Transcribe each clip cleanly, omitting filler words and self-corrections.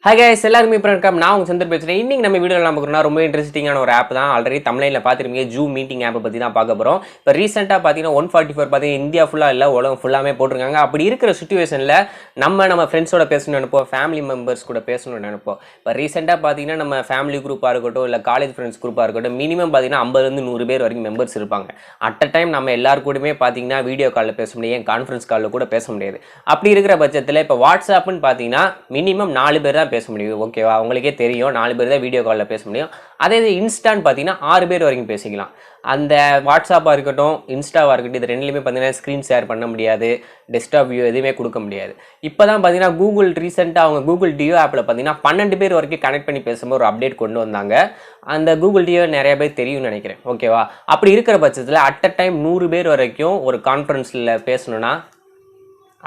Hi guys, எல்லாருமே வணக்கம். நான் உங்க சந்திர பேசுறேன். இன்னைக்கு நம்ம வீடியோல நம்ம பார்க்கறோம்னா ரொம்ப இன்ட்ரஸ்டிங்கான ஒரு ஆப் தான். ஆல்ரெடி தமிழ்ல பாத்துறீங்க ஜூம் மீட்டிங் ஆப் பத்தி தான் பார்க்க போறோம். இப்ப ரீசன்ட்டா பாத்தீங்கன்னா 144 பாத்தீங்கன்னா இந்தியா ஃபுல்லா இல்ல உலகம் ஃபுல்லாமே போட்டுருக்காங்க. அப்படி இருக்கிற சிச்சுவேஷன்ல நம்ம ஃப்ரெண்ட்ஸோட பேசணும்னு நினைப்போம், ஃபேமிலி மெம்பர்ஸ் கூட பேசணும்னு நினைப்போம். இப்ப ரீசன்ட்டா பாத்தீங்கன்னா நம்ம ஃபேமிலி குரூப்பா இருக்கட்டும் இல்ல காலேஜ் ஃப்ரெண்ட்ஸ் குரூப்பா இருக்கட்டும் மினிமம் பாத்தீங்கன்னா 50 ல இருந்து 100 பேர் வரைக்கும் மெம்பர்ஸ் இருப்பாங்க. அட் அ டைம் நம்ம எல்லாரும் கூடமே பாத்தீங்கன்னா வீடியோ கால்ல பேச முடியும், கான்ஃபரன்ஸ் கால்ல கூட பேச முடியாது. அப்படி இருக்கிற பட்சத்துல இப்ப வாட்ஸ்அப்னு பாத்தீங்கன்னா மினிமம் 4 பேர் தான் பேச முடியும். ஓகேவா, உங்களுக்கே தெரியும் 4 பேர் தான் வீடியோ காலில் பேச முடியும். அதே இது இன்ஸ்டான்னு பார்த்தீங்கன்னா 6 பேர் வரைக்கும் பேசிக்கலாம். அந்த வாட்ஸ்அப்பாக இருக்கட்டும் இன்ஸ்டாவாக இருக்கட்டும் இது ரெண்டுலேயுமே பார்த்தீங்கன்னா ஸ்க்ரீன் ஷேர் பண்ண முடியாது, டெஸ்க்டாப் வியூ எதுவுமே கொடுக்க முடியாது. இப்போ தான் பார்த்தீங்கன்னா கூகுள் ரீசெண்டாக அவங்க கூகுள் டியோ ஆப்பில் பார்த்தீங்கன்னா 12 பேர் வரைக்கும் கனெக்ட் பண்ணி பேசும்போது ஒரு அப்டேட் கொண்டு வந்தாங்க. அந்த கூகுள் டியோ நிறைய பேர் தெரியும்னு நினைக்கிறேன். ஓகேவா, அப்படி இருக்கிற பட்சத்தில் அட் அ டைம் 100 பேர் வரைக்கும் ஒரு கான்ஃபரன்ஸில் பேசணும்னா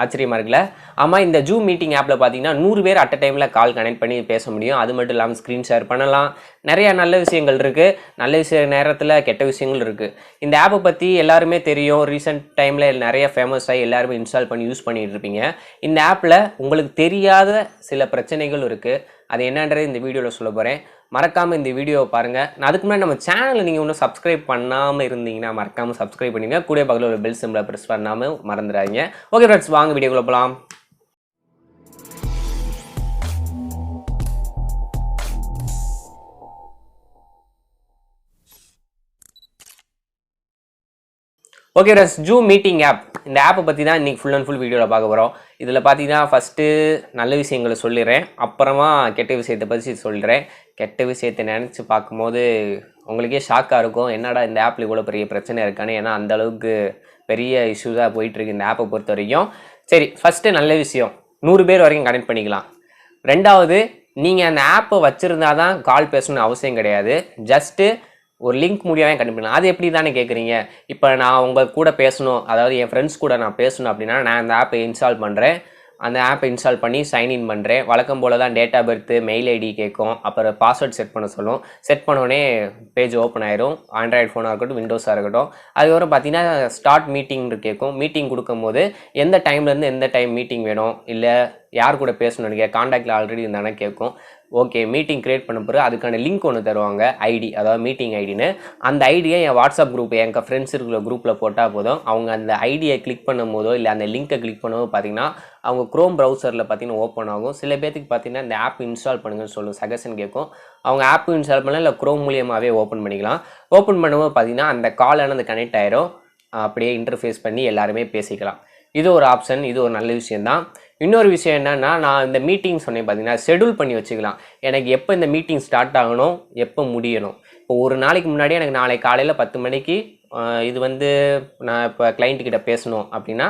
ஆச்சரியமா இருக்குல்ல. ஆமாம், இந்த ஜூம் மீட்டிங் ஆப்பில் பார்த்தீங்கன்னா 100 பேர் அட் அ டைமில் கால் கனெக்ட் பண்ணி பேச முடியும். அது மட்டும் இல்லாமல் ஸ்க்ரீன் ஷேர் பண்ணலாம். நிறையா நல்ல விஷயங்கள் இருக்குது, நல்ல விஷய நேரத்தில் கெட்ட விஷயங்கள் இருக்குது. இந்த ஆப்பை பற்றி எல்லாருமே தெரியும். ரீசெண்ட் டைமில் நிறைய ஃபேமஸ் ஆகி எல்லாருமே இன்ஸ்டால் பண்ணி யூஸ் பண்ணிட்டு இருப்பீங்க. இந்த ஆப்பில் உங்களுக்கு தெரியாத சில பிரச்சனைகள் இருக்குது. அது என்னன்றது இந்த வீடியோவில் சொல்ல போகிறேன். மறக்காமல் இந்த வீடியோவை பாருங்கள். நான் அதுக்கு முன்னாடி நம்ம சேனலை நீங்கள் இன்னும் சப்ஸ்கிரைப் பண்ணாமல் இருந்தீங்கன்னா மறக்காமல் சப்ஸ்கிரைப் பண்ணிங்க. கூட பக்கத்தில் ஒரு பெல் சிம்பிளை ப்ரெஸ் பண்ணாமல் மறந்துடாதீங்க. ஓகே ஃப்ரெண்ட்ஸ், வாங்க வீடியோக்குள்ள போகலாம். Okay friends, Zoom meeting app, இந்த ஆப்பை பற்றி தான் இன்றைக்கி ஃபுல் அண்ட் ஃபுல் வீடியோவில் பார்க்க போகிறோம். இதில் பார்த்தீங்கன்னா ஃபஸ்ட்டு நல்ல விஷயங்களை சொல்லிடுறேன், அப்புறமா கெட்ட விஷயத்தை பற்றி சொல்கிறேன். கெட்ட விஷயத்தை நினச்சி பார்க்கும்போது உங்களுக்கே ஷாக்காக இருக்கும், என்னடா இந்த ஆப்பில் இவ்வளோ பெரிய பிரச்சனை இருக்கான்னு. ஏன்னா அந்தளவுக்கு பெரிய இஷ்யூஸாக போயிட்டுருக்கு இந்த ஆப்பை பொறுத்த வரைக்கும். சரி, ஃபஸ்ட்டு நல்ல விஷயம், 100 பேர் வரைக்கும் கனெக்ட் பண்ணிக்கலாம். ரெண்டாவது, நீங்கள் அந்த ஆப்பை வச்சுருந்தா தான் கால் பேசணும்னு அவசியம் கிடையாது. ஜஸ்ட்டு ஒரு லிங்க் மூலியமாக கண்டுபிடிக்கலாம். அது எப்படி தானே கேட்குறீங்க. இப்போ நான் உங்கள் கூட பேசணும், அதாவது என் ஃப்ரெண்ட்ஸ் கூட நான் பேசணும் அப்படின்னா நான் அந்த ஆப்பை இன்ஸ்டால் பண்ணுறேன். அந்த ஆப்பை இன்ஸ்டால் பண்ணி சைன்இன் பண்ணுறேன். வழக்கம் போல் தான் date of birth, mail ID கேட்கும், அப்புறம் பாஸ்வேர்ட் செட் பண்ண சொல்லும். செட் பண்ணோடனே பேஜ் ஓப்பன் ஆயிரும். ஆண்ட்ராய்டு ஃபோனாக இருக்கட்டும் விண்டோஸாக இருக்கட்டும். அதுக்கப்புறம் பார்த்தீங்கன்னா ஸ்டார்ட் மீட்டிங் கேட்கும். மீட்டிங் கொடுக்கும்போது எந்த டைம்லேருந்து எந்த டைம் மீட்டிங் வேணும், இல்லை யார் கூட பேசணும்னு நினைக்கிறேன், காண்டாக்டில் ஆல்ரெடி இருந்தானே கேட்கும். ஓகே, மீட்டிங் க்ரியேட் பண்ண பிறகு அதுக்கான லிங்க் ஒன்று தருவாங்க, ஐடி, அதாவது மீட்டிங் ஐடின்னு. அந்த ஐடியை என் வாட்ஸ்அப் குரூப், எங்கள் ஃப்ரெண்ட்ஸ் இருக்கிற குரூப்பில் போட்டால் போதும். அவங்க அந்த ஐடியை கிளிக் பண்ணும் போதோ இல்லை அந்த லிங்க்கை கிளிக் பண்ணும்போது பார்த்தீங்கன்னா அவங்க க்ரோம் ப்ரௌசரில் பார்த்தீங்கன்னா ஓப்பன் ஆகும். சில பேருக்கு பார்த்தீங்கன்னா இந்த ஆப் இன்ஸ்டால் பண்ணுங்கன்னு சொல்லும், சஜஷன் கேட்கும். அவங்க ஆப் இன்ஸ்டால் பண்ணலாம், இல்லை க்ரோம் மூலியமாகவே ஓப்பன் பண்ணிக்கலாம். ஓப்பன் பண்ணும்போது பார்த்தீங்கன்னா அந்த காலானது கனெக்ட் ஆயிரும். அப்படியே இன்டர்ஃபேஸ் பண்ணி எல்லாருமே பேசிக்கலாம். இது ஒரு ஆப்ஷன், இது ஒரு நல்ல விஷயந்தான். இன்னொரு விஷயம் என்னென்னா, நான் இந்த மீட்டிங் சொன்னேன் பார்த்தீங்கன்னா ஷெடியூல் பண்ணி வச்சுக்கலாம். எனக்கு எப்போ இந்த மீட்டிங் ஸ்டார்ட் ஆகணும், எப்போ முடியணும். இப்போ ஒரு நாளைக்கு முன்னாடி எனக்கு நாளைக்கு காலையில் 10 மணிக்கு இது நான் இப்போ கிளைண்ட்டுக்கிட்ட பேசணும் அப்படின்னா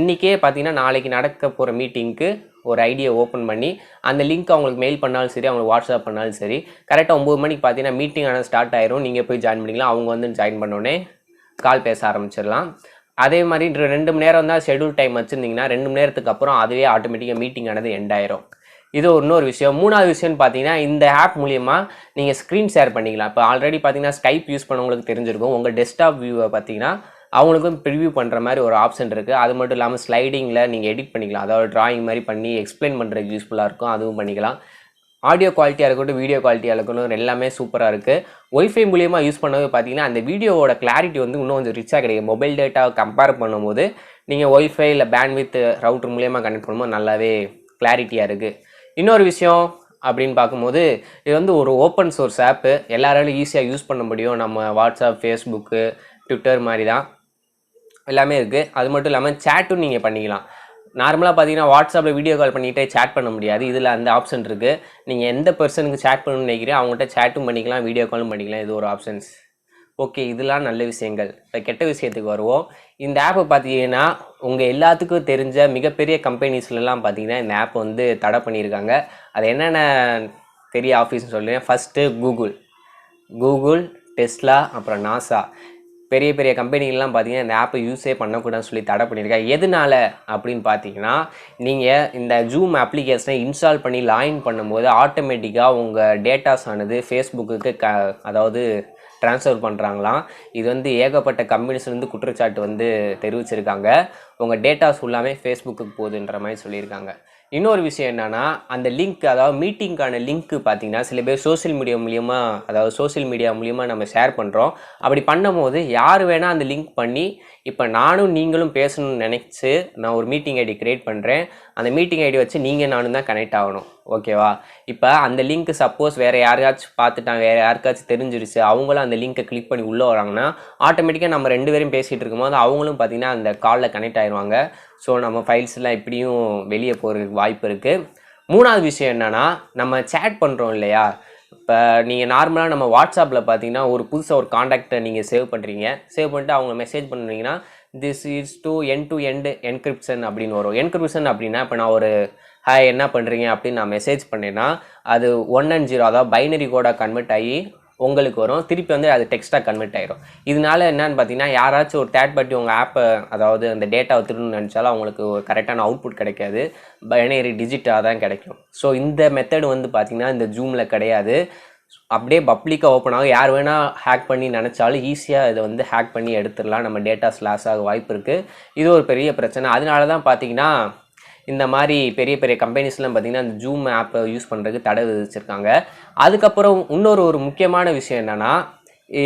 இன்றைக்கே பார்த்தீங்கன்னா நாளைக்கு நடக்க போகிற மீட்டிங்க்கு ஒரு ஐடியை ஓப்பன் பண்ணி அந்த லிங்க் அவங்களுக்கு மெயில் பண்ணாலும் சரி, அவங்களுக்கு வாட்ஸ்அப் பண்ணாலும் சரி, கரெக்டாக 9 மணிக்கு பார்த்தீங்கன்னா மீட்டிங் ஆனால் ஸ்டார்ட் ஆயிரும். நீங்கள் போய் ஜாயின் பண்ணிக்கலாம். அவங்க வந்து ஜாயின் பண்ணோடனே கால் பேச ஆரம்பிச்சிடலாம். அதே மாதிரி 2 மணி நேரம் தான் ஷெடியூல் டைம் வச்சுருந்தீங்கன்னா 2 மணி நேரத்துக்கு அப்புறம் அதுவே ஆட்டோமேட்டிக்காக மீட்டிங் ஆனது எண்ட் ஆயிரும். இது இன்னொரு விஷயம். மூணாவது விஷயம்னு பார்த்தீங்கன்னா இந்த ஆப் மூலியமாக நீங்கள் ஸ்க்ரீன் ஷேர் பண்ணிக்கலாம். இப்போ ஆல்ரெடி பார்த்தீங்கன்னா ஸ்கைப் யூஸ் பண்ணவங்களுக்கு தெரிஞ்சிருக்கும். உங்கள் டெஸ்க்டாப் வியூவை பார்த்தீங்கன்னா அவங்களுக்கும் ப்ரிவியூ பண்ணுற மாதிரி ஒரு ஆப்ஷன் இருக்குது. அது மட்டும் இல்லாமல் ஸ்லைடிங்கில் நீங்கள் எடிட் பண்ணிக்கலாம், அதாவது ட்ராயிங் மாதிரி பண்ணி எக்ஸ்பிளைன் பண்ணுறதுக்கு யூஸ்ஃபுல்லாக இருக்கும், அதுவும் பண்ணிக்கலாம். ஆடியோ குவாலிட்டியாக இருக்கட்டும், வீடியோ குவாலிட்டியாக இருக்கட்டும், எல்லாமே சூப்பராக இருக்குது. ஒய்ஃபை மூலியமாக யூஸ் பண்ணும்போது பார்த்தீங்கன்னா அந்த வீடியோவோட கிளாரிட்டி வந்து இன்னும் கொஞ்சம் ரிச்சாக கிடைக்கும். மொபைல் டேட்டாவை கம்பேர் பண்ணும்போது நீங்கள் ஒய்ஃபை இல்லை பேண்ட்வித் ரவுட்டர் மூலியமாக கனெக்ட் பண்ணும்போது நல்லாவே கிளாரிட்டியாக இருக்குது. இன்னொரு விஷயம் அப்படின்னு பார்க்கும்போது இது வந்து ஒரு ஓப்பன் சோர்ஸ் ஆப்பு, எல்லாராலும் ஈஸியாக யூஸ் பண்ண முடியும். நம்ம வாட்ஸ்அப், ஃபேஸ்புக்கு, ட்விட்டர் மாதிரி தான் எல்லாமே இருக்குது. அது மட்டும் இல்லாமல் சேட்டும் நீங்கள் பண்ணிக்கலாம். நார்மலாக பார்த்தீங்கன்னா வாட்ஸ்அப்பில் வீடியோ கால் பண்ணிகிட்டே சேட் பண்ண முடியாது. இதில் அந்த ஆப்ஷன் இருக்குது. நீங்கள் எந்த பர்சனுக்கு சேட் பண்ணணும்னு நினைக்கிறீங்க அவங்கள்ட்ட சேட்டும் பண்ணிக்கலாம், வீடியோ காலும் பண்ணிக்கலாம். இது ஒரு ஆப்ஷன்ஸ். ஓகே, இதெல்லாம் நல்ல விஷயங்கள். இப்போ கெட்ட விஷயத்துக்கு வருவோம். இந்த ஆப்பை பார்த்தீங்கன்னா உங்கள் எல்லாத்துக்கும் தெரிஞ்ச மிகப்பெரிய கம்பெனிஸ்லாம் பார்த்தீங்கன்னா இந்த ஆப் வந்து தடை பண்ணியிருக்காங்க. அது என்னென்ன பெரிய ஆஃபீஸ்னு சொல்லுவேன். ஃபஸ்ட்டு கூகுள், டெஸ்லா, அப்புறம் நாசா, பெரிய பெரிய கம்பெனிகள்லாம் பார்த்தீங்கன்னா இந்த ஆப்பை யூஸே பண்ணக்கூடாதுன்னு சொல்லி தடை பண்ணியிருக்காங்க. எதனால அப்படின்னு பார்த்தீங்கன்னா, நீங்கள் இந்த ஜூம் அப்ளிகேஷனை இன்ஸ்டால் பண்ணி லாகின் பண்ணும்போது ஆட்டோமேட்டிக்காக உங்கள் டேட்டாஸ் ஆனது ஃபேஸ்புக்கு அதாவது ட்ரான்ஸ்ஃபர் பண்ணுறாங்களாம். இது வந்து ஏகப்பட்ட கம்பெனிஸ்லேருந்து குற்றச்சாட்டு வந்து தெரிவிச்சிருக்காங்க. உங்கள் டேட்டாஸ் ஃபுல்லாமே ஃபேஸ்புக்கு போகுதுன்ற மாதிரி சொல்லியிருக்காங்க. இன்னொரு விஷயம் என்னன்னா, அந்த லிங்க் அதாவது மீட்டிங்க்கான லிங்க் பார்த்தீங்கன்னா, சில பேர் சோசியல் மீடியா மூலியமா நம்ம ஷேர் பண்ணுறோம். அப்படி பண்ணும்போது யார் வேணால் அந்த லிங்க் பண்ணி, இப்போ நானும் நீங்களும் பேசணும்னு நினச்சி நான் ஒரு மீட்டிங் ஐடி கிரியேட் பண்ணுறேன். அந்த மீட்டிங் ஐடி வச்சு நீங்கள் நானும் தான் கனெக்ட் ஆகணும். ஓகேவா? இப்போ அந்த லிங்க் சப்போஸ் வேறு யாரையாச்சும் பார்த்துட்டாங்க, வேறு யாருக்காச்சும் தெரிஞ்சிருச்சு, அவங்களும் அந்த லிங்க்கை கிளிக் பண்ணி உள்ளே வராங்கன்னா ஆட்டோமேட்டிக்காக நம்ம 2 பேரும் பேசிகிட்டு இருக்கும்போது அவங்களும் பார்த்திங்கன்னா அந்த காலில் கனெக்ட் ஆகிடுவாங்க. ஸோ நம்ம ஃபைல்ஸ்லாம் இப்படியும் வெளியே போகிறதுக்கு வாய்ப்பு இருக்குது. 3வது விஷயம் என்னென்னா, நம்ம சேட் பண்ணுறோம் இல்லையா? இப்போ நீங்கள் நார்மலாக நம்ம வாட்ஸ்அப்பில் பார்த்தீங்கன்னா ஒரு புதுசாக ஒரு காண்டாக்டை நீங்கள் சேவ் பண்ணுறீங்க. சேவ் பண்ணிட்டு அவங்க மெசேஜ் பண்ணுறீங்கன்னா this is to end encryption அப்படின்னு வரும். என்கிரிப்ஷன் அப்படின்னா இப்போ நான் ஒரு ஹாய் என்ன பண்ணுறீங்க அப்படின்னு நான் மெசேஜ் பண்ணேன்னா அது 1 and 0 அதாவது பைனரி கோடாக கன்வெர்ட் ஆகி உங்களுக்கு வரும். திருப்பி வந்து அது டெக்ஸ்ட்டாக கன்வெர்ட் ஆகிடும். இதனால என்னன்னு பார்த்தீங்கன்னா யாராச்சும் ஒரு தேர்ட் பார்ட்டி உங்கள் ஆப்பை அதாவது அந்த டேட்டாவை திருடணும்னு நினச்சாலும் அவங்களுக்கு ஒரு கரெக்டான அவுட்புட் கிடைக்காது. பைனரி டிஜிட்டாக தான் கிடைக்கும். ஸோ இந்த மெத்தடு வந்து பார்த்திங்கன்னா இந்த ஜூமில் கிடையாது. அப்படியே பப்ளிக்காக ஓப்பன் ஆகும். யார் வேணால் ஹேக் பண்ணி நினச்சாலும் ஈஸியாக இதை வந்து ஹேக் பண்ணி எடுத்துடலாம். நம்ம டேட்டாஸ் லாஸ் ஆக வாய்ப்பு இருக்குது. இது ஒரு பெரிய பிரச்சனை. அதனால தான் பார்த்திங்கன்னா இந்த மாதிரி பெரிய பெரிய கம்பெனிஸ்லாம் பார்த்திங்கன்னா இந்த ஜூம் ஆப்பை யூஸ் பண்ணுறதுக்கு தடை விதிச்சிருக்காங்க. அதுக்கப்புறம் ஒரு முக்கியமான விஷயம் என்னென்னா,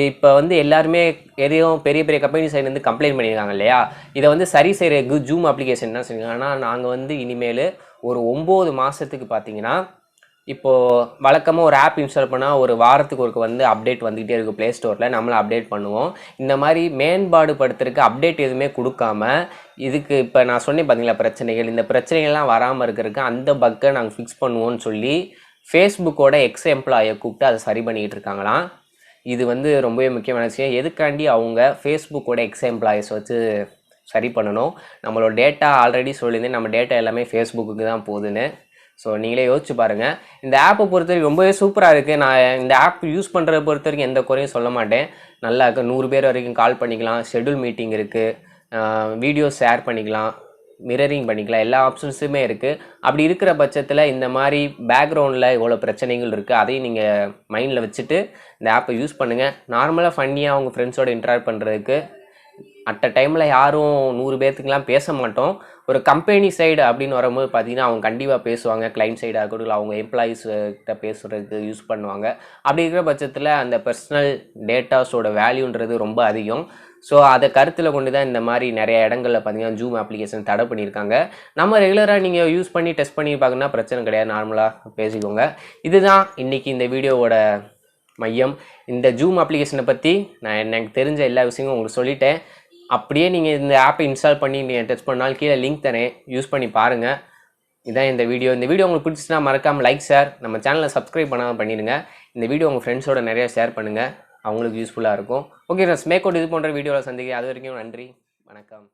இப்போ வந்து எல்லாருமே எதையும் பெரிய பெரிய கம்பெனி சைட்லேருந்து கம்ப்ளைண்ட் பண்ணியிருக்காங்க இல்லையா? இதை வந்து சரி செய்கிற ஜூம் அப்ளிகேஷன் என்ன செஞ்சாங்கன்னா, நாங்கள் வந்து இனிமேல் ஒரு 9 மாதத்துக்கு பார்த்திங்கன்னா இப்போது வழக்கமாக ஒரு ஆப் இன்ஸ்டால் பண்ணால் ஒரு வாரத்துக்கு ஒருக்க வந்து அப்டேட் வந்துக்கிட்டே இருக்குது ப்ளே ஸ்டோரில். நம்மளை அப்டேட் பண்ணுவோம். இந்த மாதிரி மேம்பாடு படுத்துறதுக்கு அப்டேட் எதுவுமே கொடுக்காம இதுக்கு இப்போ நான் சொன்னேன் பார்த்தீங்களா பிரச்சனைகள், இந்த பிரச்சனைகள்லாம் வராமல் இருக்கிறதுக்கு அந்த பக்கை நாங்கள் ஃபிக்ஸ் பண்ணுவோன்னு சொல்லி ஃபேஸ்புக்கோட எக்ஸ் எம்ப்ளாயை கூப்பிட்டு அதை சரி பண்ணிக்கிட்டு இருக்காங்களாம். இது வந்து ரொம்பவே முக்கியமான விஷயம். எதுக்காண்டி அவங்க ஃபேஸ்புக்கோட எக்ஸ் எம்ப்ளாயிஸ் வச்சு சரி பண்ணணும்? நம்மளோட டேட்டா ஆல்ரெடி சொல்லியிருந்தேன், நம்ம டேட்டா எல்லாமே ஃபேஸ்புக்கு தான் போகுதுன்னு. ஸோ நீங்களே யோசிச்சு பாருங்கள். இந்த ஆப்பை பொறுத்த வரைக்கும் ரொம்பவே சூப்பராக இருக்குது. நான் இந்த ஆப் யூஸ் பண்ணுறத பொறுத்த வரைக்கும் எந்த குறையும் சொல்ல மாட்டேன். நல்லா இருக்குது. 100 பேர் வரைக்கும் கால் பண்ணிக்கலாம். ஷெட்யூல் மீட்டிங் இருக்குது. வீடியோஸ் ஷேர் பண்ணிக்கலாம். மிரரிங் பண்ணிக்கலாம். எல்லா ஆப்ஷன்ஸுமே இருக்குது. அப்படி இருக்கிற பட்சத்தில் இந்த மாதிரி பேக்ரவுண்டில் இவ்வளோ பிரச்சனைகள் இருக்குது. அதையும் நீங்கள் மைண்டில் வச்சுட்டு இந்த ஆப்பை யூஸ் பண்ணுங்கள். நார்மலாக ஃபன்னியாக அவங்க ஃப்ரெண்ட்ஸோடு இன்ட்ராக்ட் பண்ணுறதுக்கு அட் அ டைமில் யாரும் 100 பேர்த்துக்கெலாம் பேச மாட்டோம். ஒரு கம்பெனி சைடு அப்படின்னு வரும்போது பார்த்திங்கன்னா அவங்க கண்டிப்பாக பேசுவாங்க. கிளைண்ட் சைடாக இருக்கட்டும், அவங்க எம்ப்ளாயீஸ் கிட்ட பேசுகிறதுக்கு யூஸ் பண்ணுவாங்க. அப்படி இருக்கிற பட்சத்தில் அந்த பர்சனல் டேட்டாஸோட வேல்யூன்றது ரொம்ப அதிகம். ஸோ அதை கருத்தில் கொண்டு தான் இந்த மாதிரி நிறைய இடங்களில் பார்த்திங்கன்னா ஜூம் அப்ளிகேஷன் தடை பண்ணியிருக்காங்க. நம்ம ரெகுலராக நீங்கள் யூஸ் பண்ணி டெஸ்ட் பண்ணி பார்க்கணுன்னா பிரச்சனை கிடையாது. நார்மலாக பேசிக்கோங்க. இதுதான் இன்றைக்கி இந்த வீடியோவோட மையம். இந்த ஜூம் அப்ளிகேஷனை பற்றி நான் எனக்கு தெரிஞ்ச எல்லா விஷயங்களும் உங்களுக்கு சொல்லிட்டேன். அப்படியே நீங்கள் இந்த ஆப்பை இன்ஸ்டால் பண்ணி நீங்கள் டெஸ்ட் பண்ணாலும் கீழே லிங்க் தரேன், யூஸ் பண்ணி பாருங்கள். இதான் இந்த வீடியோ உங்களுக்கு பிடிச்சினா மறக்காமல் லைக், ஷேர், நம்ம சேனலை சப்ஸ்கிரைப் பண்ணாமல் பண்ணிடுங்க. இந்த வீடியோ உங்கள் ஃப்ரெண்ட்ஸோட நிறையா ஷேர் பண்ணுங்கள். அவங்களுக்கு யூஸ்ஃபுல்லாக இருக்கும். ஓகே ஃப்ரெண்ட்ஸ், மேற்கொண்டு இது போன்ற வீடியோவில் சந்திக்கிறேன். அது வரைக்கும் நன்றி, வணக்கம்.